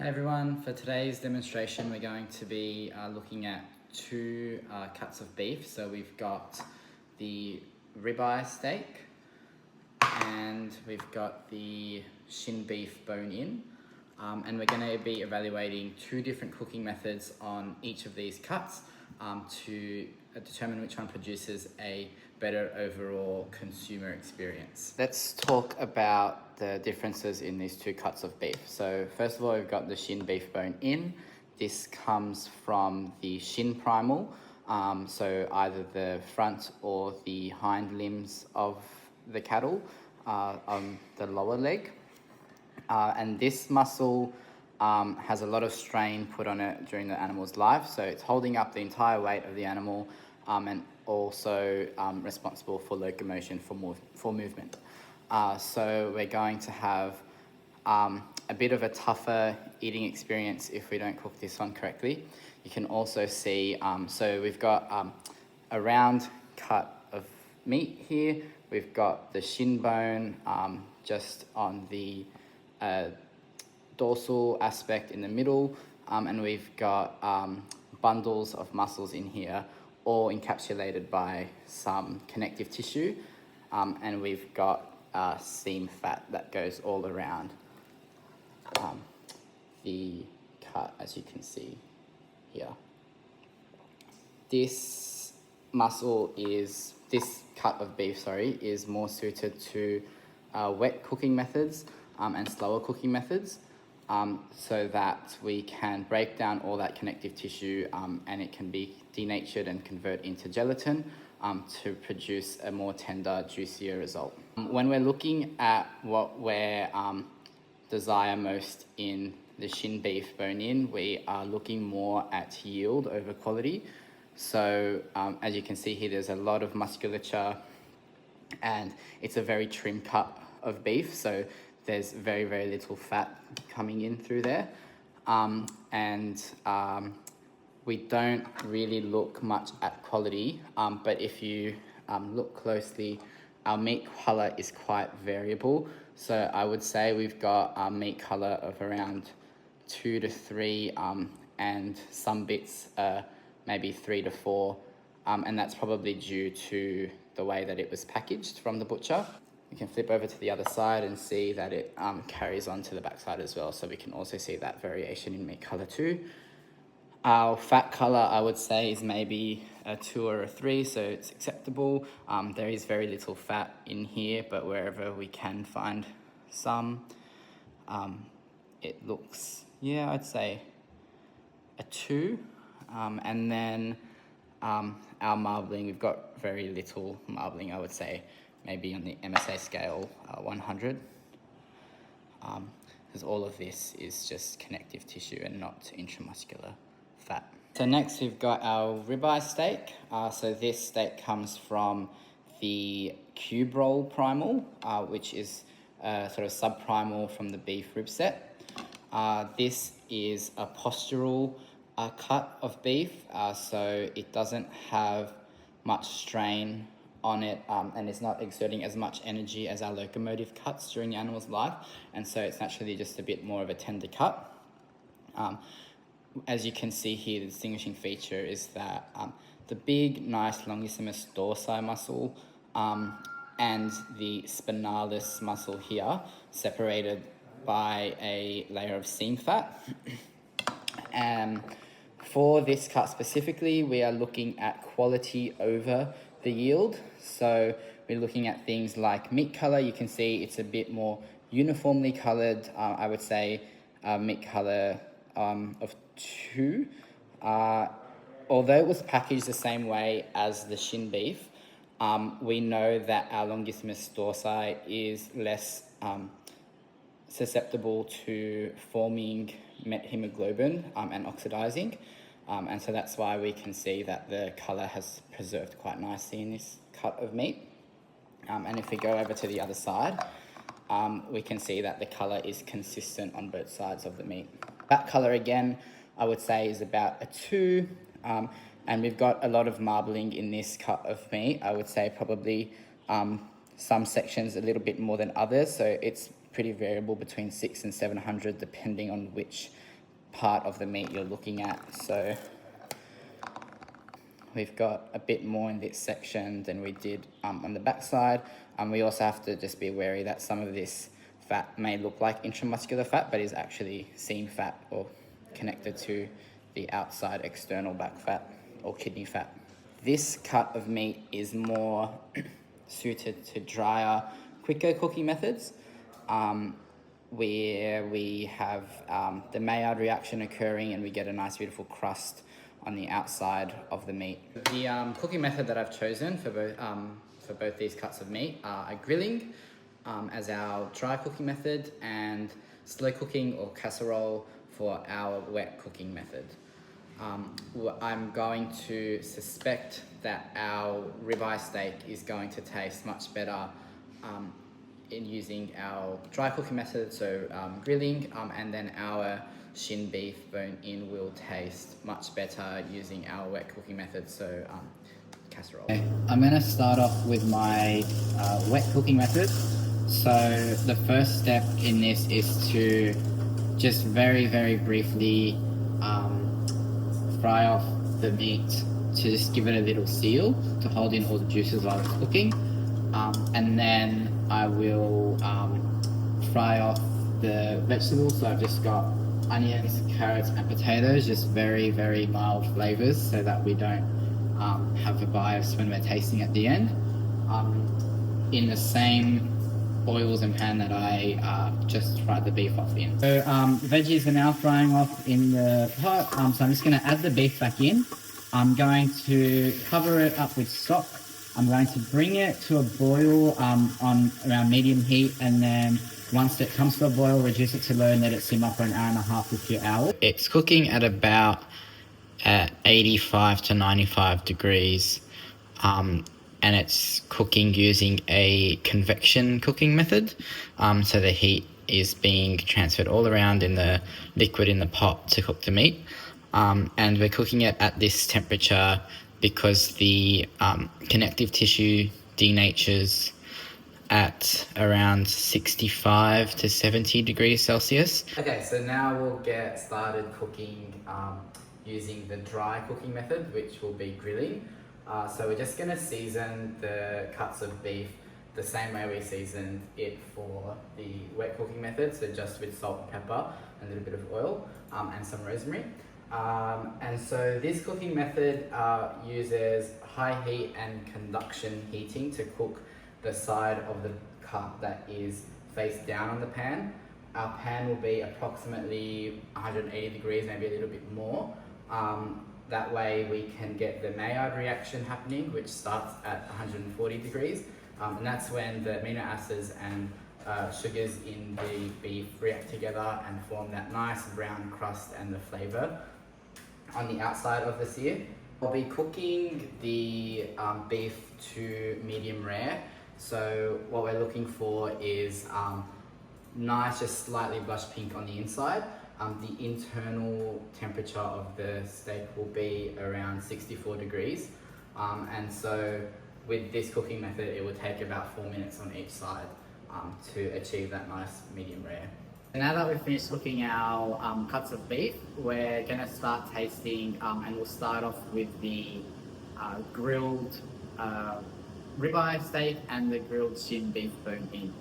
Hey everyone, for today's demonstration we're going to be looking at two cuts of beef. So we've got the ribeye steak and we've got the shin beef bone-in, and we're going to be evaluating two different cooking methods on each of these cuts to determine which one produces a better overall consumer experience. Let's talk about the differences in these two cuts of beef. So first of all, we've got the shin beef bone-in. This comes from the shin primal, so either the front or the hind limbs of the cattle on the lower leg. And this muscle has a lot of strain put on it during the animal's life, so it's holding up the entire weight of the animal and also responsible for locomotion, for movement. So we're going to have a bit of a tougher eating experience if we don't cook this one correctly. You can also see, so we've got a round cut of meat here. We've got the shin bone just on the dorsal aspect in the middle, and we've got bundles of muscles in here, all encapsulated by some connective tissue, and we've got seam fat that goes all around the cut, as you can see here. This cut of beef, is more suited to wet cooking methods and slower cooking methods, so that we can break down all that connective tissue and it can be denatured and convert into gelatin to produce a more tender, juicier result. When we're looking at what we desire most in the shin beef bone-in, we are looking more at yield over quality. So as you can see here, there's a lot of musculature and it's a very trim cut of beef, so there's very, very little fat coming in through there. We don't really look much at quality, but if you look closely, our meat color is quite variable. So I would say we've got a meat color of around 2 to 3, and some bits maybe 3 to 4, and that's probably due to the way that it was packaged from the butcher. We can flip over to the other side and see that it carries on to the back side as well, so we can also see that variation in meat color too. Our fat color, I would say, is maybe a 2 or a 3, so it's acceptable. There is very little fat in here, but wherever we can find some, it looks, I'd say a 2. And then our marbling, we've got very little marbling, I would say, maybe on the MSA scale 100, because all of this is just connective tissue and not intramuscular fat. So next we've got our ribeye steak. So this steak comes from the cube roll primal, which is sort of subprimal from the beef rib set. This is a postural cut of beef, so it doesn't have much strain on it, and it's not exerting as much energy as our locomotive cuts during the animal's life, and so it's naturally just a bit more of a tender cut. As you can see here, the distinguishing feature is that the big, nice longissimus dorsi muscle and the spinalis muscle here, separated by a layer of seam fat. And for this cut specifically, we are looking at quality over the yield. So we're looking at things like meat color. You can see it's a bit more uniformly colored. I would say meat color of 2. Although it was packaged the same way as the shin beef, we know that our longissimus dorsi is less susceptible to forming methemoglobin and oxidizing, and so that's why we can see that the color has preserved quite nicely in this cut of meat. And if we go over to the other side, we can see that the color is consistent on both sides of the meat. That color again, I would say, is about a 2, and we've got a lot of marbling in this cut of meat. I would say probably some sections a little bit more than others, so it's pretty variable between 600 and 700 depending on which part of the meat you're looking at. So we've got a bit more in this section than we did on the back side. We also have to just be wary that some of this fat may look like intramuscular fat, but is actually seam fat or connected to the outside external back fat or kidney fat. This cut of meat is more suited to drier, quicker cooking methods, where we have the Maillard reaction occurring and we get a nice beautiful crust on the outside of the meat. The cooking method that I've chosen for both these cuts of meat are grilling as our dry cooking method, and slow cooking or casserole for our wet cooking method. I'm going to suspect that our ribeye steak is going to taste much better in using our dry cooking method, so grilling, and then our shin beef bone in will taste much better using our wet cooking method, so casserole. Okay, I'm going to start off with my wet cooking method. So the first step in this is to just very briefly fry off the meat to just give it a little seal to hold in all the juices while it's cooking, and then I will fry off the vegetables. So I've just got onions, carrots and potatoes, just very mild flavors so that we don't have a bias when we're tasting at the end, in the same oils and pan that I just fried the beef off in. So veggies are now frying off in the pot, so I'm just going to add the beef back in. I'm going to cover it up with stock. I'm going to bring it to a boil on around medium heat, and then once it comes to a boil, reduce it to low and let it simmer for an hour and a half to 2 hours. It's cooking at about 85 to 95 degrees. And it's cooking using a convection cooking method. So the heat is being transferred all around in the liquid in the pot to cook the meat. And we're cooking it at this temperature because the connective tissue denatures at around 65 to 70 degrees Celsius. Okay, so now we'll get started cooking using the dry cooking method, which will be grilling. So we're just going to season the cuts of beef the same way we seasoned it for the wet cooking method, so just with salt and pepper, a little bit of oil, and some rosemary. And so this cooking method uses high heat and conduction heating to cook the side of the cut that is face down on the pan. Our pan will be approximately 180 degrees, maybe a little bit more. That way we can get the Maillard reaction happening, which starts at 140 degrees. And that's when the amino acids and sugars in the beef react together and form that nice brown crust and the flavor on the outside of the sear. I'll be cooking the beef to medium rare. So what we're looking for is nice, just slightly blush pink on the inside. The internal temperature of the steak will be around 64 degrees. And so with this cooking method, it will take about 4 minutes on each side to achieve that nice medium rare. Now that we've finished cooking our cuts of beef, we're going to start tasting, and we'll start off with the grilled ribeye steak and the grilled shin beef bone in.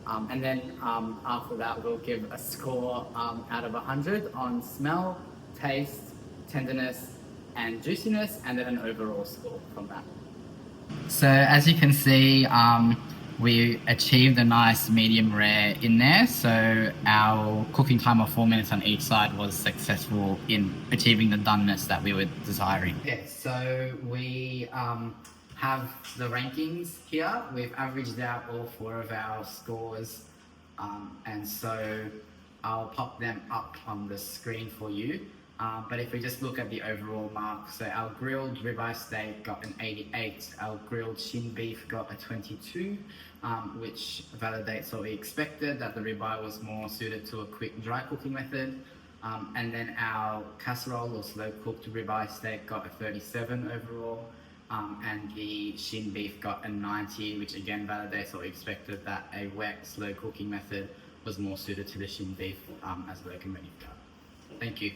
And then after that, we'll give a score out of 100 on smell, taste, tenderness, and juiciness, and then an overall score from that. So as you can see, we achieved a nice medium rare in there. So our cooking time of 4 minutes on each side was successful in achieving the doneness that we were desiring. Okay, so we have the rankings here. We've averaged out all 4 of our scores, and so I'll pop them up on the screen for you. But if we just look at the overall mark, so our grilled ribeye steak got an 88, our grilled shin beef got a 22, which validates what we expected, that the ribeye was more suited to a quick dry cooking method. And then our casserole or slow cooked ribeye steak got a 37 overall. And the shin beef got a 90, which again validates what we expected, that a wet, slow cooking method was more suited to the shin beef as a recommended cut. Thank you.